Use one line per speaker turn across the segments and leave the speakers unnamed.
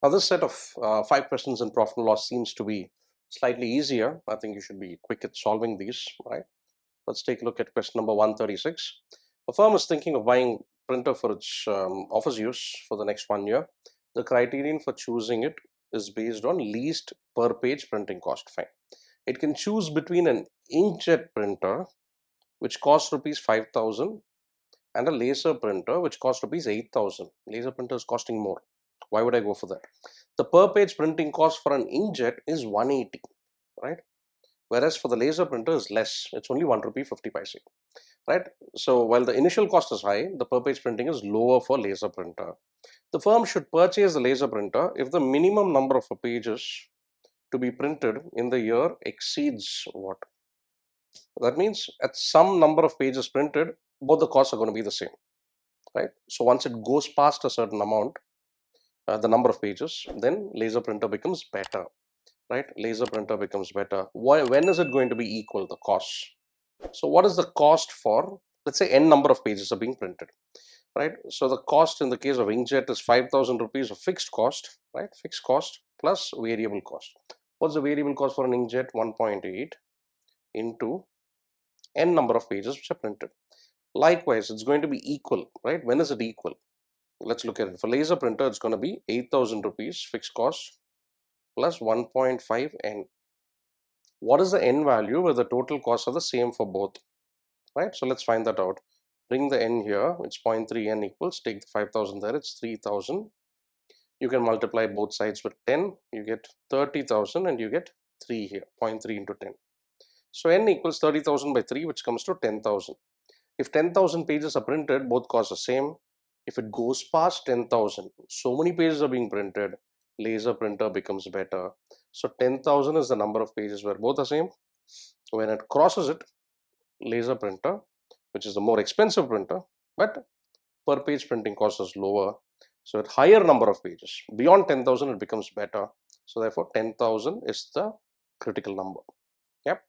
Now this set of 5 questions in profit and loss seems to be slightly easier. I think you should be quick at solving these, right? Let's take a look at question number 136. A firm is thinking of buying printer for its office use for the next 1 year. The criterion for choosing it is based on least per page printing cost. Fine. It can choose between an inkjet printer, which costs rupees 5,000, and a laser printer, which costs rupees 8,000. Laser printer is costing more. Why would I go for that? The per page printing cost for an inkjet is 180, right? Whereas for the laser printer is less. It's only 1 rupee 50 paise, right? So while the initial cost is high, the per page printing is lower for laser printer. The firm should purchase the laser printer if the minimum number of pages to be printed in the year exceeds what? That means at some number of pages printed, both the costs are going to be the same, right? So once it goes past a certain amount, the number of pages, then laser printer becomes better, right? Laser printer becomes better. Why? When is it going to be equal, the cost? So what is the cost for, let's say, n number of pages are being printed, right? So the cost in the case of inkjet is 5,000 rupees of fixed cost, right? Fixed cost plus variable cost. What's the variable cost for an inkjet? 1.8 into n number of pages which are printed. Likewise, it's going to be equal, right? When is it equal? Let's look at it. For laser printer, it's going to be 8,000 rupees fixed cost plus 1.5 n. What is the n value where the total costs are the same for both, right? So let's find that out. Bring the n here, it's 0.3 n equals, take the 5,000 there, it's 3,000. You can multiply both sides with 10, you get 30,000 and you get 3 here, 0.3 into 10. So n equals 30,000 by 3, which comes to 10,000. If 10,000 pages are printed, both costs are same. If it goes past 10,000, so many pages are being printed, laser printer becomes better. So 10,000 is the number of pages where both are same. When it crosses it, laser printer, which is the more expensive printer, but per page printing cost is lower. So at higher number of pages, beyond 10,000, it becomes better. So therefore 10,000 is the critical number. Yep.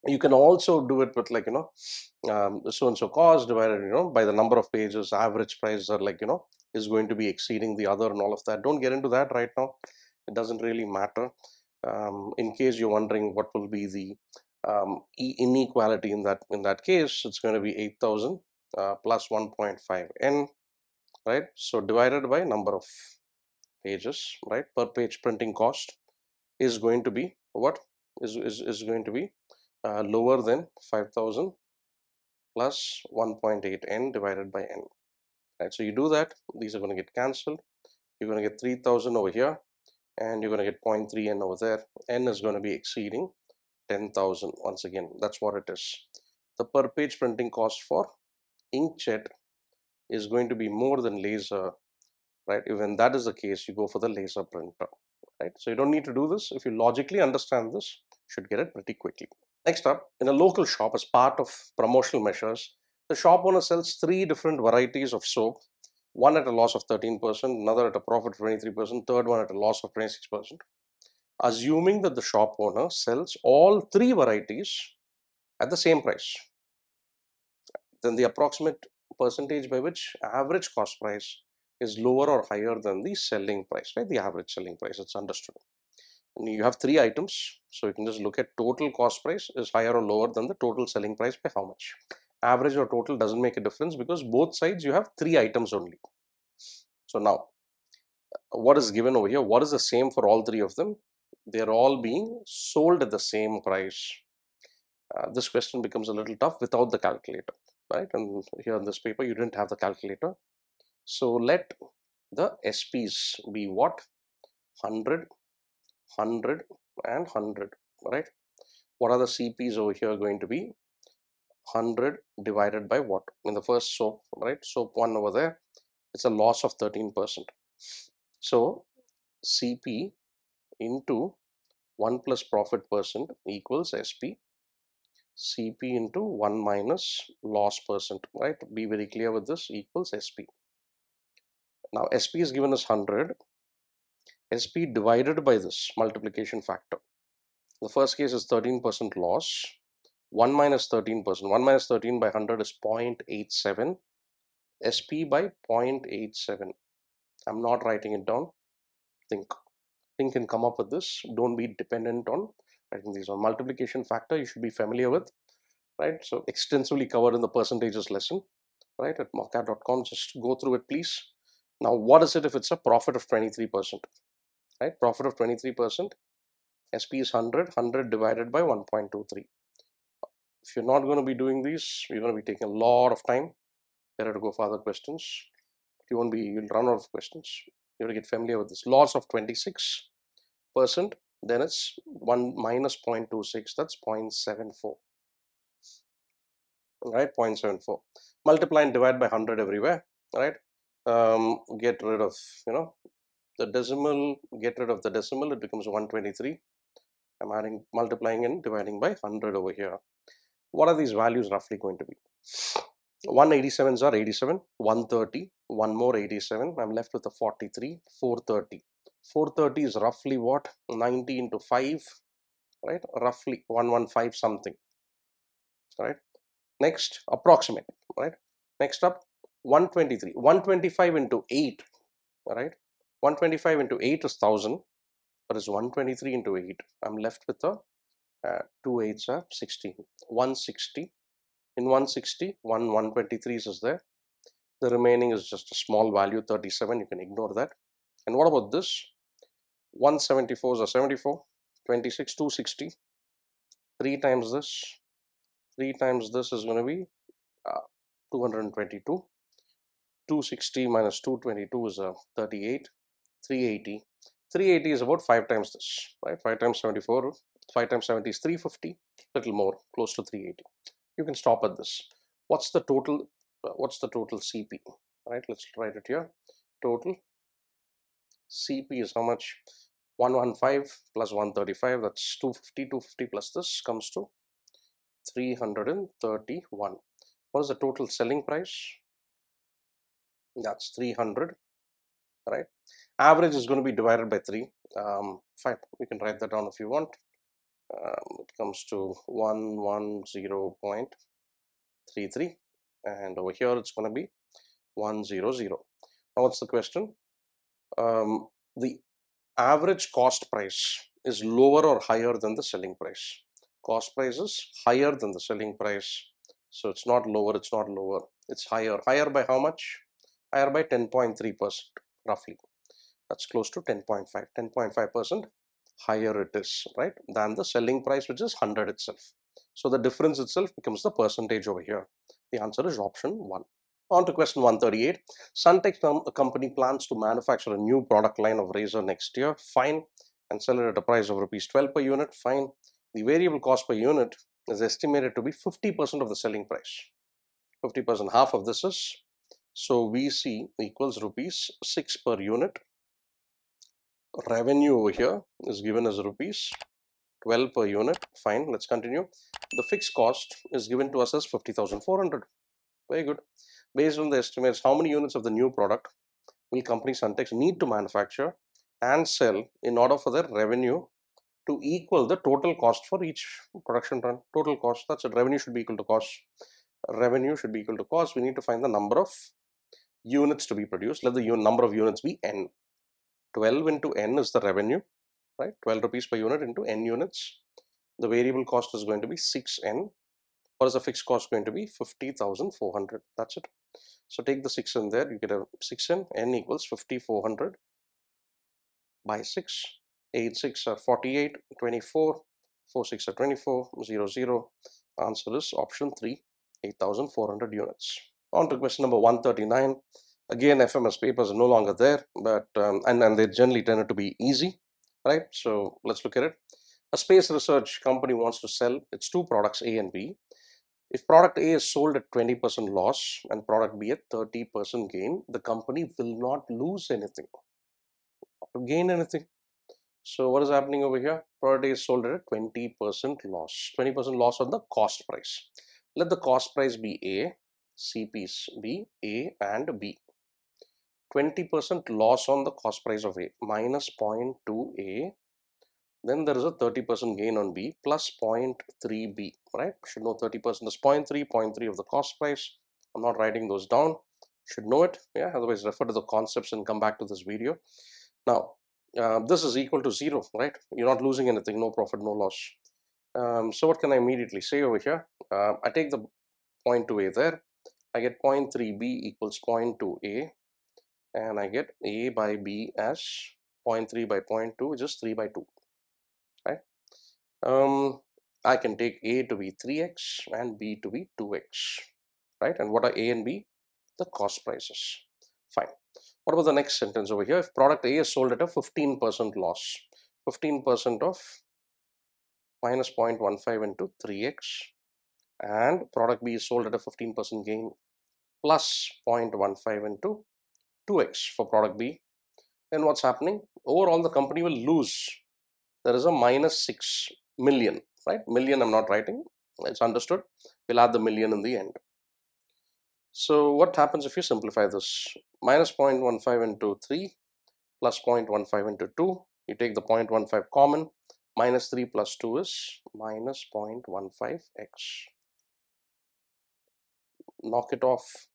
You can also do it with, like, so and so cost divided, by the number of pages. Average price are, like, is going to be exceeding the other and all of that. Don't get into that right now. It doesn't really matter. In case you're wondering what will be the inequality in that case, it's going to be 8,000 plus 1.5 n, right? So divided by number of pages, right? Per page printing cost is going to be what? Is going to be lower than 5,000 plus 1.8 n divided by n, right? So you do that, these are going to get cancelled. You're going to get 3,000 over here, and you're going to get 0.3 n over there. N is going to be exceeding 10,000 once again. That's what it is. The per page printing cost for inkjet is going to be more than laser, right? When that is the case, you go for the laser printer, right? So you don't need to do this. If you logically understand this, you should get it pretty quickly. Next up, in a local shop, as part of promotional measures, the shop owner sells 3 different varieties of soap, one at a loss of 13%, another at a profit of 23%, third one at a loss of 26%. Assuming that the shop owner sells all 3 varieties at the same price, then the approximate percentage by which average cost price is lower or higher than the selling price, right? The average selling price, it's understood. And you have 3 items, so you can just look at total cost price is higher or lower than the total selling price by how much. Average or total doesn't make a difference because both sides you have 3 items only. So now, what is given over here? What is the same for all 3 of them? They're all being sold at the same price. This question becomes a little tough without the calculator, right? And here in this paper, you didn't have the calculator. So let the SPs be what? 100, 100 and 100, right? What are the CPs over here going to be? 100 divided by what? In the first soap, right? Soap 1 over there, it's a loss of 13%. So CP into 1 plus profit percent equals SP. CP into 1 minus loss percent, right? Be very clear with this, equals SP. Now SP is given as 100. SP divided by this multiplication factor. The first case is 13% loss. 1 minus 13%. 1 minus 13 by 100 is 0.87. SP by 0.87. I'm not writing it down. Think and come up with this. Don't be dependent on writing these. On multiplication factor, you should be familiar with, right? So extensively covered in the percentages lesson, right, at mockat.com. Just go through it, please. Now, what is it if it's a profit of 23%, right? Profit of 23%, SP is 100 divided by 1.23. If you're not going to be doing these, you're going to be taking a lot of time. Better to go for other questions. You'll run out of questions. You have to get familiar with this. Loss of 26%, then it's 1 minus 0.26, that's 0.74, right? 0.74. Multiply and divide by 100 everywhere, right? Get rid of, the decimal, get rid of the decimal, it becomes 123. I'm adding, multiplying and dividing by 100 over here. What are these values roughly going to be? 187s are 87, 130, one more 87. I'm left with a 43, 430. 430 is roughly what? 90 into 5, right? Roughly 115 something, right? Next, approximate, right? Next up, 123. 125 into 8, right? 125 into 8 is 1000. That is 123 into 8. I'm left with a 2 8s are 16. 160. In 160, 123 is there. The remaining is just a small value, 37. You can ignore that. And what about this? 174s are 74. 26, 260. 3 times this. 3 times this is going to be 222. 260 minus 222 is 38. 380. 380 is about 5 times this, right? 5 times 74. 5 times 70 is 350. Little more, close to 380. You can stop at this. What's the total? What's the total CP? Right, let's write it here. Total CP is how much? 115 plus 135, that's 250. 250 plus this comes to 331. What is the total selling price? That's 300, right? Average is going to be divided by 3. Fine, we can write that down if you want. It comes to 110.33, and over here it's going to be 100. Now what's the question? The average cost price is lower or higher than the selling price. Cost price is higher than the selling price, so it's not lower, it's not lower, it's higher. Higher by how much? Higher by 10.3% roughly. That's close to 10.5. 10.5% higher it is, right, than the selling price, which is 100 itself. So the difference itself becomes the percentage over here. The answer is option 1. On to question 138. Suntex company plans to manufacture a new product line of razor next year. Fine. And sell it at a price of rupees 12 per unit. Fine. The variable cost per unit is estimated to be 50% of the selling price. 50%, half of this is, so VC equals rupees 6 per unit. Revenue over here is given as rupees 12 per unit. Fine, let's continue. The fixed cost is given to us as 50,400. Very good. Based on the estimates, how many units of the new product will company Suntex need to manufacture and sell in order for their revenue to equal the total cost for each production run? Total cost, that's it. Revenue should be equal to cost. Revenue should be equal to cost. We need to find the number of units to be produced. Let the number of units be n. 12 into n is the revenue, right? 12 rupees per unit into n units. The variable cost is going to be 6n. What is the fixed cost going to be? 50,400. That's it. So take the 6 in there, you get a 6n, n equals 5,400 by 6. 8 6 are 48, 24, 4 6 are 24, 0 0. Answer is option 3, 8,400 units. On to question number 139. Again, FMS papers are no longer there, but and they generally tended to be easy, right? So let's look at it. A space research company wants to sell its 2 products, A and B. If product A is sold at 20% loss and product B at 30% gain, the company will not lose anything, not gain anything. So what is happening over here? Product A is sold at a 20% loss. 20% loss on the cost price. Let the cost price be A, CPs be A and B. 20% loss on the cost price of A minus 0.2 A. Then there is a 30% gain on B plus 0.3 B, right? Should know 30% is 0.3, 0.3 of the cost price. I'm not writing those down. Should know it, yeah. Otherwise, refer to the concepts and come back to this video. Now, this is equal to 0, right? You're not losing anything, no profit, no loss. So what can I immediately say over here? I take the 0.2a there. I get 0.3b equals 0.2a, and I get a by b as 0.3 by 0.2, which is 3 by 2, right? I can take a to be 3x and b to be 2x, right? And what are a and b? The cost prices. Fine. What about the next sentence over here? If product A is sold at a 15% loss, 15% of minus 0.15 into 3x, and product B is sold at a 15% gain plus 0.15 into 2x for product B, then what's happening? Overall, the company will lose. There is a minus 6 million, right? Million I'm not writing, it's understood. We'll add the million in the end. So what happens if you simplify this? Minus 0.15 into 3 plus 0.15 into 2. You take the 0.15 common. Minus 3 plus 2 is minus 0.15x. Knock it off.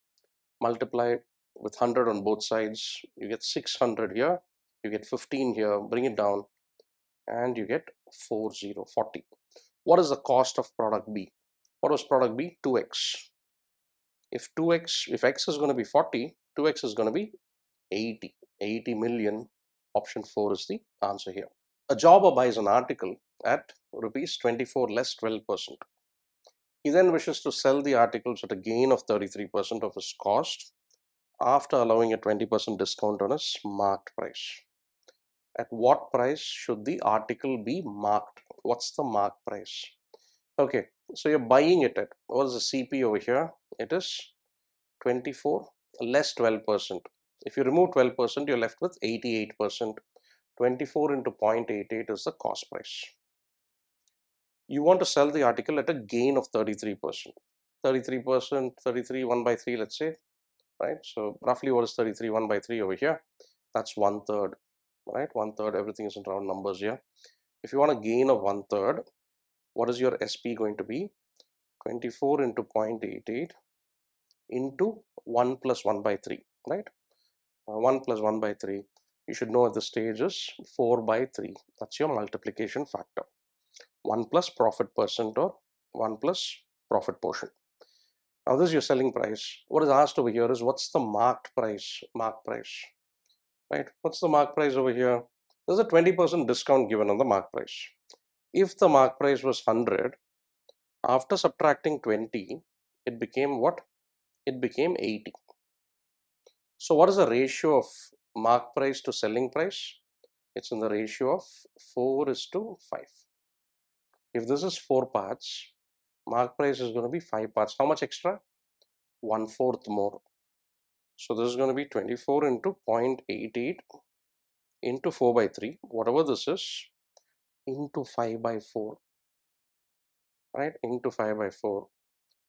Multiply with 100 on both sides. You get 600 here. You get 15 here. Bring it down. And you get 4040. What is the cost of product B? What was product B? 2x. If x is going to be 40, 2x is going to be 80 million. Option 4 is the answer here. A jobber buys an article at rupees 24 less 12%. He then wishes to sell the articles at a gain of 33% of his cost after allowing a 20% discount on his marked price. At what price should the article be marked? What's the mark price? Okay, so you're buying it at, what is the CP over here? It is 24 less 12%. If you remove 12%, you're left with 88%. 24 into 0.88 is the cost price. You want to sell the article at a gain of 33%. 33%, 33, 1 by 3, let's say, right? So roughly what is 33, 1 by 3 over here? That's 1/3, right? 1/3, everything is in round numbers here. If you want a gain of 1/3, what is your SP going to be? 24 into 0.88 into 1 plus 1 by 3, right? 1 plus 1 by 3, you should know at this stage is 4 by 3. That's your multiplication factor. 1 plus profit percent or 1 plus profit portion. Now this is your selling price. What is asked over here is what's the marked price? Marked price, right? What's the marked price over here? There's a 20% discount given on the marked price. If the marked price was 100, after subtracting 20, it became what? It became 80. So what is the ratio of marked price to selling price? It's in the ratio of 4:5. If this is 4 parts, mark price is going to be 5 parts. How much extra? 1/4 more. So this is going to be 24 into 0.88 into 4 by 3, whatever this is, into 5 by 4, right? Into 5 by 4.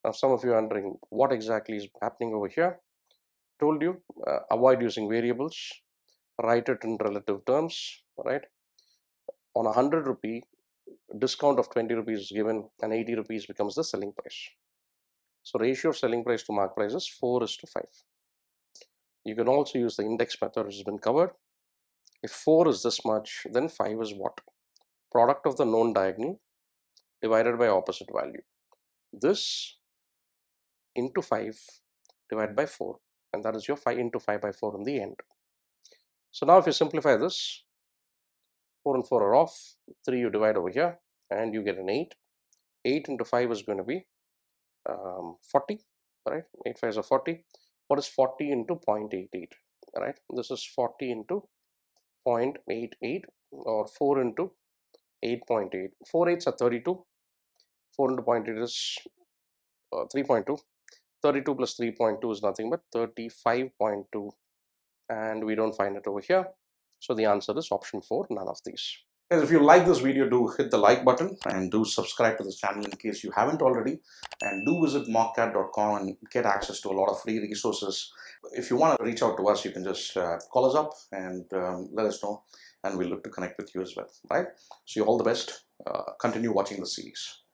Now some of you are wondering what exactly is happening over here. Told you, avoid using variables, write it in relative terms, right? On 100 rupee, discount of 20 rupees is given and 80 rupees becomes the selling price. So ratio of selling price to mark price is 4:5. You can also use the index method, which has been covered. If 4 is this much, then 5 is what? Product of the known diagonal divided by opposite value. This into 5 divided by 4, and that is your 5 into 5 by 4 in the end. So now if you simplify this, 4 and 4 are off, 3 you divide over here, and you get an 8. 8 into 5 is going to be 40, right? 8 5s are 40. What is 40 into 0.88, right? This is 40 into 0.88 or 4 into 8.8. 4 8s are 32. 4 into 0.8 is 3.2. 32 plus 3.2 is nothing but 35.2, and we don't find it over here. So the answer is option 4, none of these. Guys, if you like this video, do hit the like button and do subscribe to this channel in case you haven't already, and do visit mockat.com and get access to a lot of free resources. If you want to reach out to us, you can just call us up and let us know, and we'll look to connect with you as well, right? So you all the best. Continue watching the series.